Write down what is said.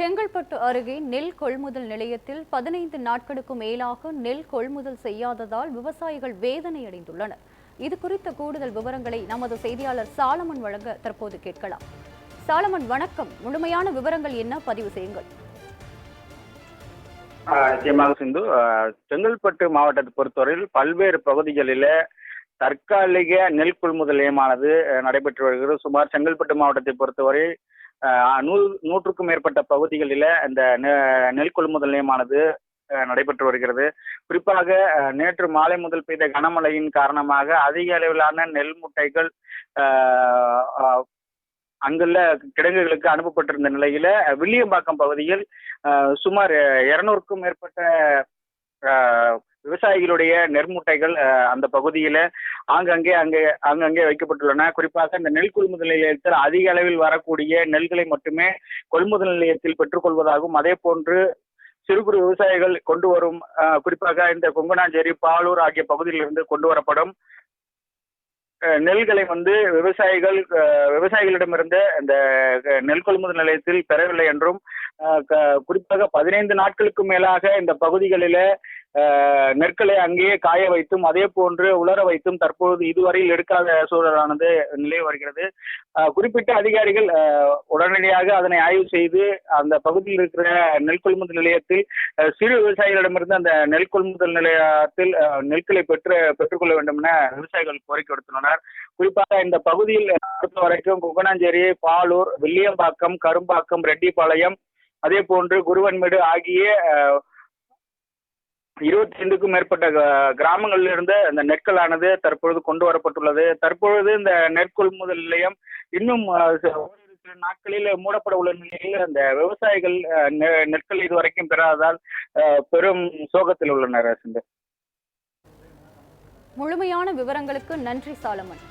செங்கல்பட்டு அருகே நெல் கொள்முதல் நிலையத்தில் 15 நாட்களுக்கும் மேலாக நெல் கொள்முதல் செய்யாததால் விவசாயிகள் வேதனை அடைந்துள்ளனர். இது குறித்த கூடுதல் விவரங்களை நமது செய்தியாளர் சாலமன் வழங்க தற்போது கேட்கலாம். சாலமன், வணக்கம். முழுமையான விவரங்கள் என்ன, பதிவு செய்யுங்கள். நிச்சயமாக சிந்து, செங்கல்பட்டு மாவட்டத்தை பொறுத்தவரையில் பல்வேறு பகுதிகளில் தற்காலிக நெல் கொள்முதல் நிலையமானது நடைபெற்று வருகிறது. சுமார் செங்கல்பட்டு மாவட்டத்தை பொறுத்தவரை 100க்கும் மேற்பட்ட பகுதிகளில் இந்த நெல் கொள்முதல் நிலையமானது நடைபெற்று வருகிறது. குறிப்பாக நேற்று மாலை முதல் பெய்த கனமழையின் காரணமாக அதிக அளவிலான நெல் மூட்டைகள் அங்குள்ள கிடங்குகளுக்கு அனுப்பப்பட்டிருந்த நிலையில வில்லியம்பாக்கம் பகுதியில் சுமார் 200க்கும் மேற்பட்ட விவசாயிகளுடைய நெற்மூட்டைகள் அந்த பகுதியில ஆங்கங்கே வைக்கப்பட்டுள்ளன. குறிப்பாக இந்த நெல் கொள்முதல் நிலையத்தில் அதிக அளவில் வரக்கூடிய நெல்களை மட்டுமே கொள்முதல் நிலையத்தில் பெற்றுக்கொள்வதாகவும், அதே போன்று சிறு குறு விவசாயிகள் கொண்டு வரும் குறிப்பாக இந்த கொங்கனாஞ்சேரி, பாலூர் ஆகிய பகுதியிலிருந்து கொண்டு வரப்படும் நெல்களை விவசாயிகளிடமிருந்து இந்த நெல் கொள்முதல் நிலையத்தில் பெறவில்லை என்றும், குறிப்பாக 15 நாட்களுக்கு மேலாக இந்த பகுதிகளில நெற்களை அங்கேயே காய வைத்தும் அதே போன்று உலர வைத்தும் தற்போது இதுவரையில் எடுக்காத சூழலானது நிலவி வருகிறது. குறிப்பிட்ட அதிகாரிகள் உடனடியாக அதனை ஆய்வு செய்து அந்த பகுதியில் இருக்கிற நெல் கொள்முதல் நிலையத்தில் சிறு விவசாயிகளிடமிருந்து அந்த நெல் கொள்முதல் நிலையத்தில் நெற்களை பெற்றுக்கொள்ள வேண்டும் என விவசாயிகள் கோரிக்கை விடுத்துள்ளனர். குறிப்பாக இந்த பகுதியில் பொறுத்த வரைக்கும் கொங்கனாஞ்சேரி, பாலூர், வில்லியம்பாக்கம், கரும்பாக்கம், ரெட்டிப்பாளையம், அதே போன்று குருவன்மேடு ஆகிய 25க்கும் மேற்பட்ட கிராமங்களில் இருந்து இந்த நெற்களானது தற்பொழுது கொண்டு வரப்பட்டுள்ளது. தற்பொழுது இந்த நெற்கொள்முதல் நிலையம் இன்னும் சில நாட்களில் மூடப்பட உள்ள நிலையில் அந்த விவசாயிகள் நெற்கள் இதுவரைக்கும் பெறாததால் பெரும் சோகத்தில் உள்ளனர். முழுமையான விவரங்களுக்கு நன்றி சாலமன்.